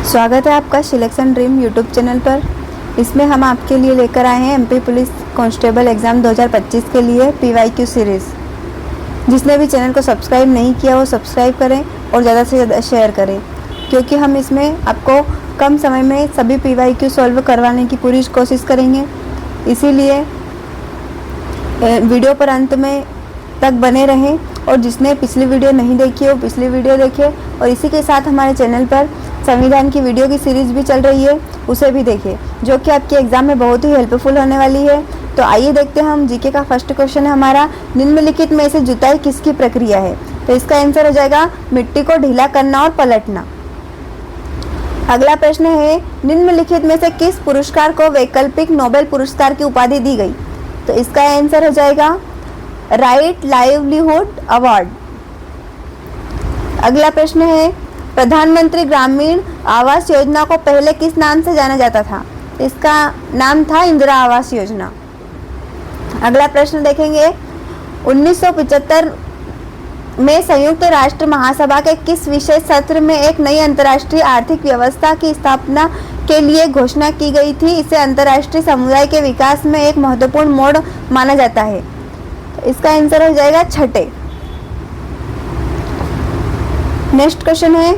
स्वागत है आपका सिलेक्शन ड्रीम यूट्यूब चैनल पर। इसमें हम आपके लिए लेकर आए हैं एमपी पुलिस कांस्टेबल एग्ज़ाम 2025 के लिए पीवाईक्यू सीरीज़। जिसने भी चैनल को सब्सक्राइब नहीं किया वो सब्सक्राइब करें और ज़्यादा से ज़्यादा शेयर करें, क्योंकि हम इसमें आपको कम समय में सभी पीवाईक्यू सॉल्व करवाने की पूरी कोशिश करेंगे। इसीलिए वीडियो पर अंत में तक बने रहें और जिसने पिछली वीडियो नहीं देखी वो पिछली वीडियो देखे, और इसी के साथ हमारे चैनल पर संविधान की वीडियो की सीरीज़ भी चल रही है, उसे भी देखें, जो कि आपके एग्ज़ाम में बहुत ही हेल्पफुल होने वाली है। तो आइए देखते हैं हम जीके का फर्स्ट क्वेश्चन है हमारा, निम्नलिखित में से जुताई किसकी प्रक्रिया है? तो इसका आंसर हो जाएगा मिट्टी को ढीला करना और पलटना। अगला प्रश्न है, निम्नलिखित में से किस पुरस्कार को वैकल्पिक नोबेल पुरस्कार की उपाधि दी गई? तो इसका आंसर हो जाएगा राइट लाइवलीहुड अवार्ड। अगला प्रश्न है, प्रधानमंत्री ग्रामीण आवास योजना को पहले किस नाम से जाना जाता था? इसका नाम था इंदिरा आवास योजना। अगला प्रश्न देखेंगे, 1975 में संयुक्त राष्ट्र महासभा के किस विशेष सत्र में एक नई अंतर्राष्ट्रीय आर्थिक व्यवस्था की स्थापना के लिए घोषणा की गई थी? इसे अंतर्राष्ट्रीय समुदाय के विकास में एक महत्वपूर्ण मोड़ माना जाता है। तो इसका आंसर हो जाएगा छठे। नेक्स्ट क्वेश्चन है,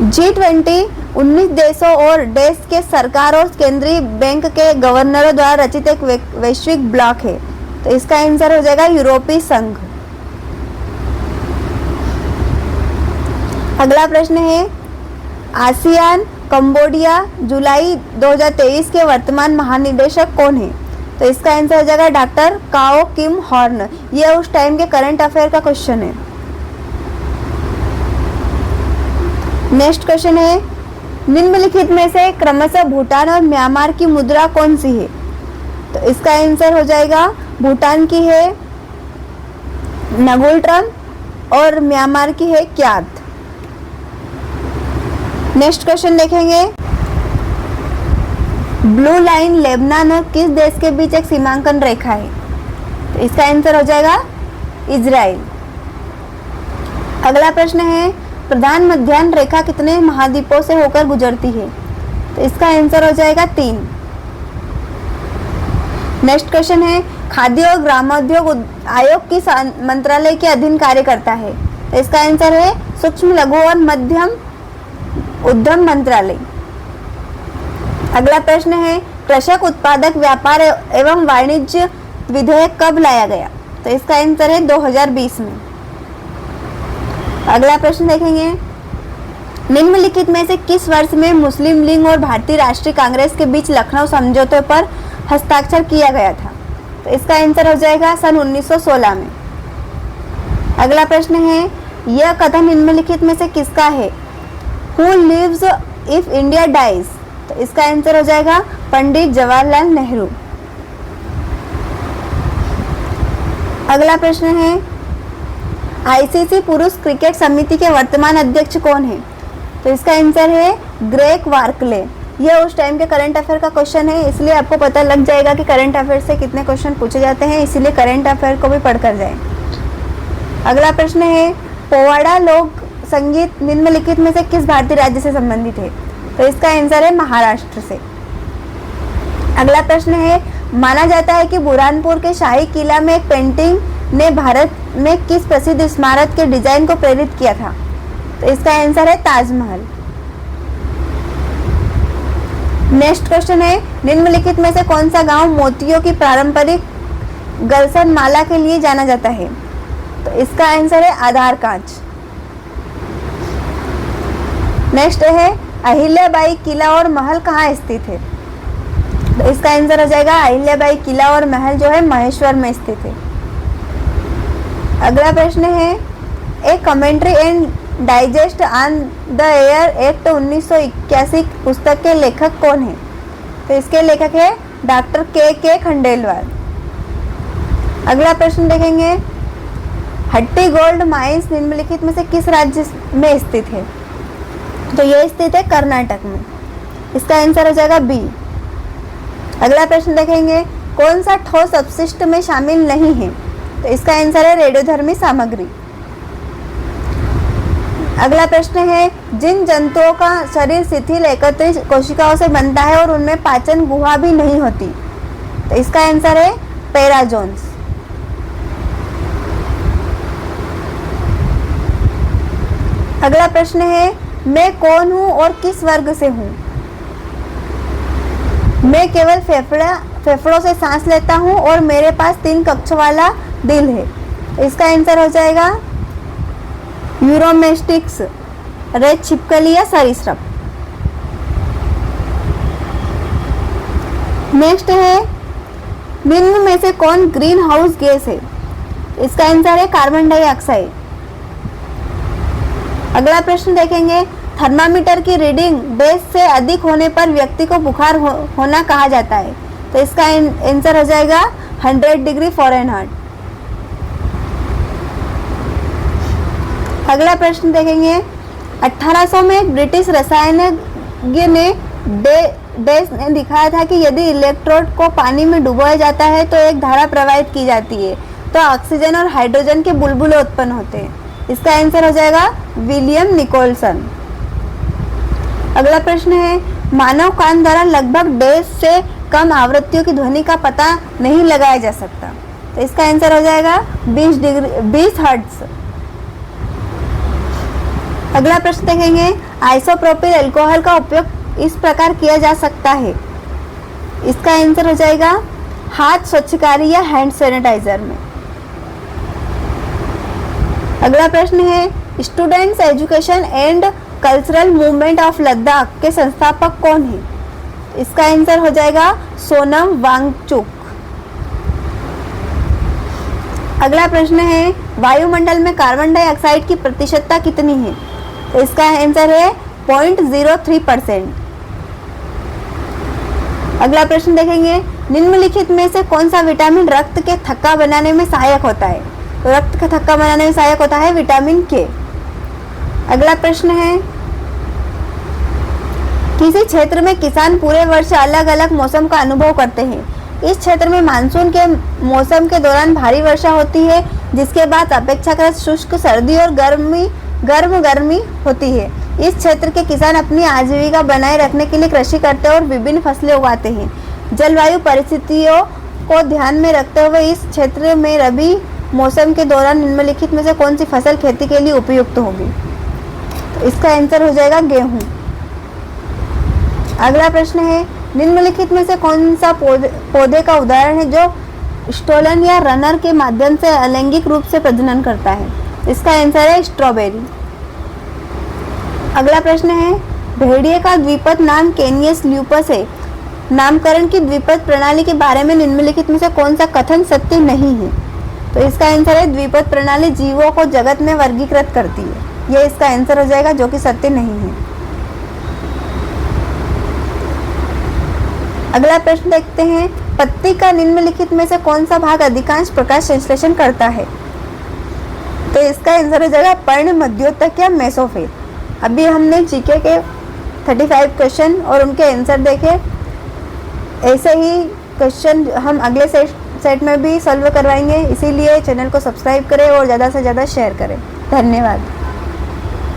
G20 19 देशों और देश के सरकार और केंद्रीय बैंक के गवर्नरों द्वारा रचित एक वैश्विक ब्लॉक है। तो इसका आंसर हो जाएगा यूरोपीय संघ। अगला प्रश्न है, आसियान कंबोडिया जुलाई 2023 के वर्तमान महानिदेशक कौन है? तो इसका आंसर हो जाएगा डॉक्टर काओ किम हॉर्न। यह उस टाइम के करंट अफेयर का क्वेश्चन है। नेक्स्ट क्वेश्चन है, निम्नलिखित में से क्रमशः भूटान और म्यांमार की मुद्रा कौन सी है? तो इसका आंसर हो जाएगा भूटान की है नगुल्ट्रम और म्यांमार की है क्यात। नेक्स्ट क्वेश्चन देखेंगे, ब्लू लाइन लेबनान और किस देश के बीच एक सीमांकन रेखा है? तो इसका आंसर हो जाएगा इजराइल। अगला प्रश्न है, प्रधान मध्याह्न रेखा कितने महाद्वीपों से होकर गुजरती है? तो इसका आंसर हो जाएगा 3। नेक्स्ट क्वेश्चन है, खाद्य और ग्रामोद्योग आयोग किस मंत्रालय के अधीन कार्य करता है? तो इसका आंसर है सूक्ष्म लघु और मध्यम उद्यम मंत्रालय। अगला प्रश्न है, कृषक उत्पादक व्यापार एवं वाणिज्य विधेयक कब लाया गया? तो इसका आंसर है 2020 में। अगला प्रश्न देखेंगे, निम्नलिखित में से किस वर्ष में मुस्लिम लीग और भारतीय राष्ट्रीय कांग्रेस के बीच लखनऊ समझौते पर हस्ताक्षर किया गया था? तो इसका आंसर हो जाएगा सन 1916 में। अगला प्रश्न है, यह कथन निम्नलिखित में से किसका है? Who lives if India dies? तो इसका आंसर हो जाएगा पंडित जवाहरलाल नेहरू। अगला प्रश्न है, आईसीसी पुरुष क्रिकेट समिति के वर्तमान अध्यक्ष कौन है? तो इसका आंसर है ग्रेग वार्कले। यह उस टाइम के करंट अफेयर का क्वेश्चन है, इसलिए आपको पता लग जाएगा कि करंट अफेयर से कितने क्वेश्चन पूछे जाते हैं, इसीलिए करंट अफेयर को भी पढ़कर जाएं। अगला प्रश्न है, पोवाड़ा लोक संगीत निम्नलिखित में से किस भारतीय राज्य से संबंधित है? तो इसका आंसर है महाराष्ट्र से। अगला प्रश्न है, माना जाता है कि बुरहानपुर के शाही किला में एक पेंटिंग ने भारत में किस प्रसिद्ध स्मारक के डिजाइन को प्रेरित किया था? तो इसका आंसर है ताजमहल। नेक्स्ट क्वेश्चन है, निम्नलिखित में से कौन सा गांव मोतियों की पारंपरिक गलसन माला के लिए जाना जाता है? तो इसका आंसर है आधार कांच। नेक्स्ट है, अहिल्याबाई किला और महल कहाँ स्थित है? तो इसका आंसर हो जाएगा अहिल्याबाई किला और महल जो है महेश्वर में स्थित है। अगला प्रश्न है, एक commentary and digest on the air act 1981 पुस्तक के लेखक कौन है? तो इसके लेखक है डॉक्टर के खंडेलवाल। अगला प्रश्न देखेंगे, हट्टी गोल्ड माइंस निम्नलिखित में से किस राज्य में स्थित है? तो यह स्थित है कर्नाटक में। इसका आंसर हो जाएगा बी। अगला प्रश्न देखेंगे, कौन सा ठोस अपशिष्ट में शामिल नहीं है? तो इसका आंसर है रेडियोधर्मी सामग्री। अगला प्रश्न है, जिन जंतुओं का शरीर शिथिल एकत्रित कोशिकाओं से बनता है और उनमें पाचन गुहा भी नहीं होती, तो इसका आंसर है पैराजोन्स। अगला प्रश्न है, मैं कौन हूं और किस वर्ग से हूं? मैं केवल फेफड़ों से सांस लेता हूं और मेरे पास 3 कक्ष वाला दिल है। इसका आंसर हो जाएगा यूरोमेस्टिक्स, रेत छिपकली या सरीसृप। नेक्स्ट है, निम्न में से कौन ग्रीन हाउस गैस है? इसका आंसर है कार्बन डाइऑक्साइड। अगला प्रश्न देखेंगे, थर्मामीटर की रीडिंग डैश से अधिक होने पर व्यक्ति को बुखार होना कहा जाता है, तो इसका आंसर हो जाएगा 100 डिग्री फ़ारेनहाइट। अगला प्रश्न देखेंगे, 1800 में ब्रिटिश रसायनज्ञ ने डैश ने दिखाया था कि यदि इलेक्ट्रोड को पानी में डुबोया जाता है तो एक धारा प्रवाहित की जाती है, तो ऑक्सीजन और हाइड्रोजन के बुलबुले उत्पन्न होते हैं। इसका आंसर हो जाएगा विलियम निकोलसन। अगला प्रश्न है, मानव कान द्वारा लगभग डैश से कम आवृत्तियों की ध्वनि का पता नहीं लगाया जा सकता, तो इसका आंसर हो जाएगा 20 हर्ट्ज। अगला प्रश्न देखेंगे, आइसोप्रोपिल अल्कोहल का उपयोग इस प्रकार किया जा सकता है। इसका आंसर हो जाएगा हाथ स्वच्छकारी या हैंड सैनिटाइजर में। अगला प्रश्न है, students education and cultural movement of Ladakh के संस्थापक कौन है? इसका आंसर हो जाएगा सोनम वांगचुक। अगला प्रश्न है, वायुमंडल में कार्बन डाइऑक्साइड की प्रतिशतता कितनी है? तो इसका आंसर है 0.03%। अगला प्रश्न देखेंगे, निम्नलिखित में से कौन सा विटामिन रक्त के थक्का बनाने में सहायक होता है? तो रक्त का थक्का बनाने में सहायक होता है विटामिन के। अगला प्रश्न है, किसी क्षेत्र में किसान पूरे वर्ष अलग अलग मौसम का अनुभव करते हैं। इस क्षेत्र में मानसून के मौसम के दौरान भारी वर्षा होती है, जिसके बाद अपेक्षाकृत शुष्क सर्दी और गर्मी होती है। इस क्षेत्र के किसान अपनी आजीविका बनाए रखने के लिए कृषि करते हैं और विभिन्न फसलें उगाते हैं। जलवायु परिस्थितियों को ध्यान में रखते हुए इस क्षेत्र में रबी मौसम के दौरान निम्नलिखित में से कौन सी फसल खेती के लिए उपयुक्त होगी? तो इसका आंसर हो जाएगा गेहूं। अगला प्रश्न है, निम्नलिखित में से कौन सा पौधे का उदाहरण है जो स्टोलन या रनर के माध्यम से अलैंगिक रूप से प्रजनन करता है? इसका आंसर है स्ट्रॉबेरी। अगला प्रश्न है, भेड़िए का द्विपद नाम कैनियस ल्यूपस है। नामकरण की द्विपद प्रणाली के बारे में निम्नलिखित में से कौन सा कथन सत्य नहीं है? तो इसका आंसर है द्विपद प्रणाली जीवों को जगत में वर्गीकृत करती है। यह इसका आंसर हो जाएगा, जो कि सत्य नहीं है। अगला प्रश्न देखते हैं, पत्ती का निम्नलिखित में से कौन सा भाग अधिकांश प्रकाश संश्लेषण करता है? तो इसका आंसर हो जाएगा पर्ण मध्योतक या मेसोफेज। अभी हमने जीके के 35 क्वेश्चन और उनके आंसर देखे। ऐसे ही क्वेश्चन हम अगले सेट में भी सॉल्व करवाएंगे, इसीलिए चैनल को सब्सक्राइब करें और ज़्यादा से ज़्यादा शेयर करें। धन्यवाद।